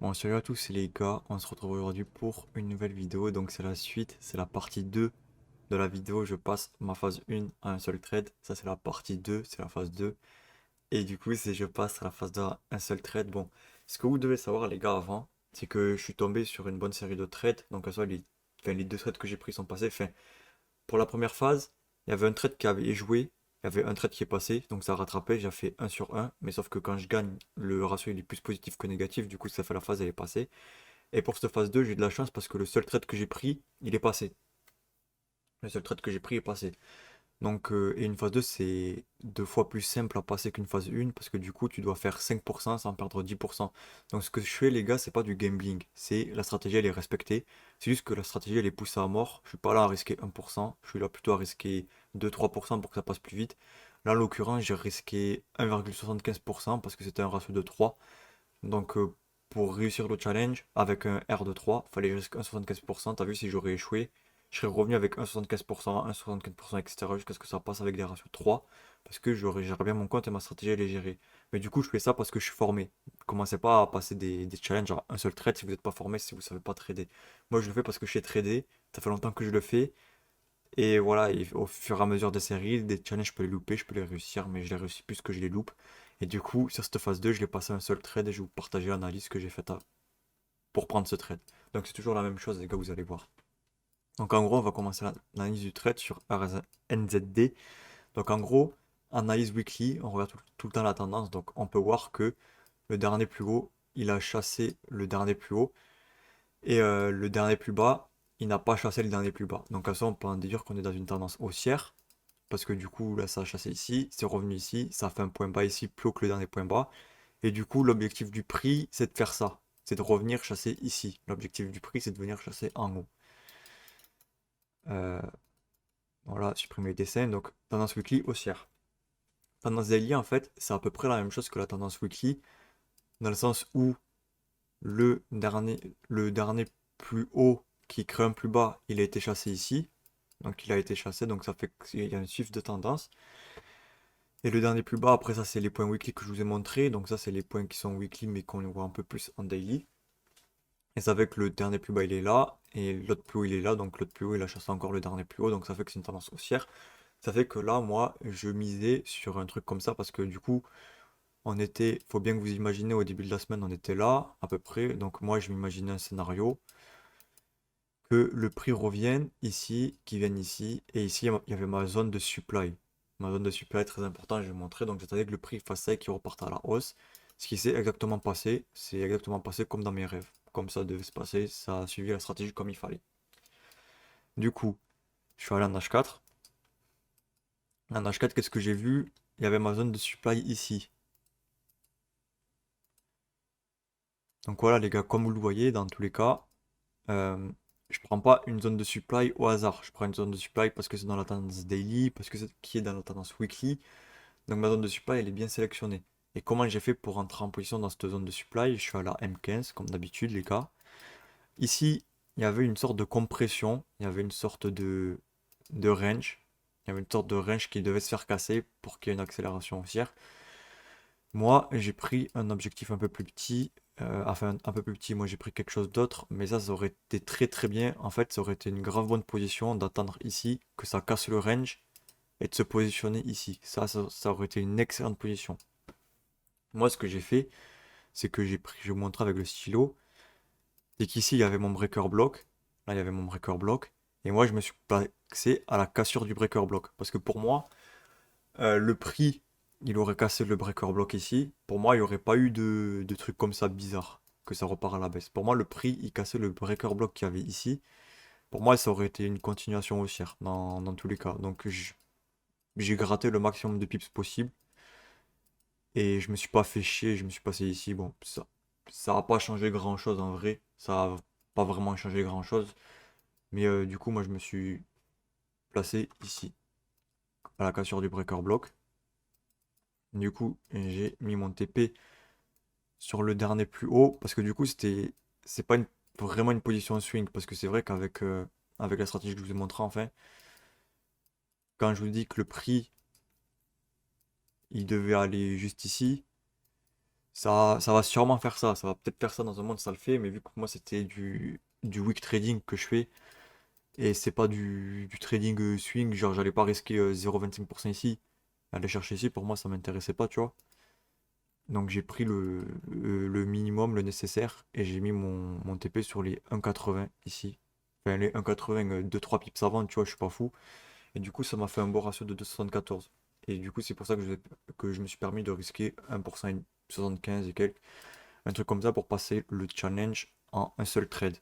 Bon, salut à tous les gars, on se retrouve aujourd'hui pour une nouvelle vidéo, donc c'est la suite, c'est la partie 2 de la vidéo, je passe ma phase 1 à un seul trade, ça c'est la partie 2, c'est la phase 2, et du coup c'est je passe à la phase 2 à un seul trade. Bon, ce que vous devez savoir les gars avant, c'est que je suis tombé sur une bonne série de trades, donc à soit les deux trades que j'ai pris sont passés, enfin, pour la première phase, il y avait un trade qui avait échoué, il y avait un trade qui est passé, donc ça a rattrapé, j'ai fait 1 sur 1, mais sauf que quand je gagne, le ratio il est plus positif que négatif, du coup ça fait la phase elle est passée. Et pour cette phase 2, j'ai eu de la chance parce que le seul trade que j'ai pris, il est passé. Le seul trade que j'ai pris est passé. Donc, et une phase 2, c'est deux fois plus simple à passer qu'une phase 1 parce que du coup, tu dois faire 5% sans perdre 10%. Donc, ce que je fais, les gars, c'est pas du gambling. C'est la stratégie, elle est respectée. C'est juste que la stratégie, elle est poussée à mort. Je suis pas là à risquer 1%. Je suis là plutôt à risquer 2-3% pour que ça passe plus vite. Là, en l'occurrence, j'ai risqué 1,75% parce que c'était un ratio de 3. Donc, pour réussir le challenge avec un R de 3, il fallait jusqu'à 1,75%. T'as vu, si j'aurais échoué, je serais revenu avec 1,75%, 1,75%, etc. jusqu'à ce que ça passe avec des ratios 3. Parce que j'aurais géré bien mon compte et ma stratégie elle est gérée. Mais du coup, je fais ça parce que je suis formé. Commencez pas à passer des challenges à un seul trade si vous n'êtes pas formé, si vous savez pas trader. Moi, je le fais parce que je sais trader. Ça fait longtemps que je le fais. Et voilà, et au fur et à mesure des séries, des challenges, je peux les louper, je peux les réussir, mais je les réussis plus que je les loupe. Et du coup, sur cette phase 2, je l'ai passé un seul trade et je vais vous partager l'analyse que j'ai faite pour prendre ce trade. Donc c'est toujours la même chose, les gars, vous allez voir. Donc en gros, on va commencer l'analyse du trade sur RSNZD. Donc en gros, analyse weekly, on regarde tout le temps la tendance. Donc on peut voir que le dernier plus haut, il a chassé le dernier plus haut. Et le dernier plus bas, il n'a pas chassé le dernier plus bas. Donc à ça, on peut en déduire qu'on est dans une tendance haussière. Parce que du coup, là, ça a chassé ici, c'est revenu ici, ça a fait un point bas ici, plus haut que le dernier point bas. Et du coup, l'objectif du prix, c'est de faire ça. C'est de revenir chasser ici. L'objectif du prix, c'est de venir chasser en haut. Euh, voilà, supprimer les dessins. Donc, tendance weekly haussière. Tendance daily, en fait, c'est à peu près la même chose que la tendance weekly, dans le sens où le dernier, le dernier plus haut qui crée un plus bas, il a été chassé ici. Donc, il a été chassé, donc ça fait qu'il y a un shift de tendance. Et le dernier plus bas, après ça, c'est les points weekly que je vous ai montré. Donc ça, c'est les points qui sont weekly, mais qu'on voit un peu plus en daily. Et ça fait que le dernier plus bas, il est là. Et l'autre plus haut, il est là. Donc l'autre plus haut, il a chassé encore le dernier plus haut. Donc ça fait que c'est une tendance haussière. Ça fait que là, moi, je misais sur un truc comme ça. Parce que du coup, on était, faut bien que vous imaginez, au début de la semaine, on était là, à peu près. Donc moi, je m'imaginais un scénario que le prix revienne ici, qu'il vienne ici. Et ici, il y avait ma zone de supply. Ma zone de supply est très importante, je vais vous montrer. Donc j'attendais que le prix fasse ça et qu'il reparte à la hausse. Ce qui s'est exactement passé, c'est exactement passé comme dans mes rêves. Comme ça devait se passer, ça a suivi la stratégie comme il fallait. Du coup, je suis allé en H4. En H4, qu'est-ce que j'ai vu? Il y avait ma zone de supply ici. Donc voilà les gars, comme vous le voyez, dans tous les cas, euh, je prends pas une zone de supply au hasard. Je prends une zone de supply parce que c'est dans la tendance daily, parce que c'est qui est dans la tendance weekly. Donc ma zone de supply, elle est bien sélectionnée. Et comment j'ai fait pour entrer en position dans cette zone de supply? Je suis à la M15, comme d'habitude, les gars. Ici, il y avait une sorte de compression, il y avait une sorte de range. Il y avait une sorte de range qui devait se faire casser pour qu'il y ait une accélération haussière. Moi, j'ai pris un objectif un peu plus petit. Enfin, un peu plus petit, moi j'ai pris quelque chose d'autre. Mais ça aurait été très très bien. En fait, ça aurait été une grave bonne position d'attendre ici, que ça casse le range et de se positionner ici. Ça aurait été une excellente position. Moi, ce que j'ai fait, c'est que j'ai pris, je vais vous montrer avec le stylo, c'est qu'ici, il y avait mon breaker block. Là, il y avait mon breaker block. Et moi, je me suis passé à la cassure du breaker block. Parce que pour moi, le prix, il aurait cassé le breaker block ici. Pour moi, il n'y aurait pas eu de trucs comme ça bizarre, que ça repart à la baisse. Pour moi, le prix, il cassait le breaker block qu'il y avait ici. Pour moi, ça aurait été une continuation haussière dans tous les cas. Donc, j'ai gratté le maximum de pips possible. Et je me suis pas fait chier, je me suis passé ici. Bon, ça a pas changé grand-chose en vrai. Ça a pas vraiment changé grand-chose. Mais du coup, moi, je me suis placé ici, à la cassure du breaker block. Du coup, j'ai mis mon TP sur le dernier plus haut. Parce que du coup, c'est pas vraiment une position swing. Parce que c'est vrai qu'avec avec la stratégie que je vous ai montré, enfin, quand je vous dis que le prix, il devait aller juste ici, Ça va sûrement faire ça. Ça va peut-être faire ça dans un monde, ça le fait. Mais vu que moi, c'était du week trading que je fais. Et c'est pas du trading swing. Genre, j'allais pas risquer 0,25% ici. Aller chercher ici, pour moi, ça m'intéressait pas, tu vois. Donc j'ai pris le minimum, le nécessaire. Et j'ai mis mon TP sur les 1,80 ici. Enfin, les 1,80, 2-3 pips avant, tu vois, je suis pas fou. Et du coup, ça m'a fait un beau ratio de 2,74. Et du coup, c'est pour ça que je me suis permis de risquer 1% et 75 et quelques. Un truc comme ça pour passer le challenge en un seul trade.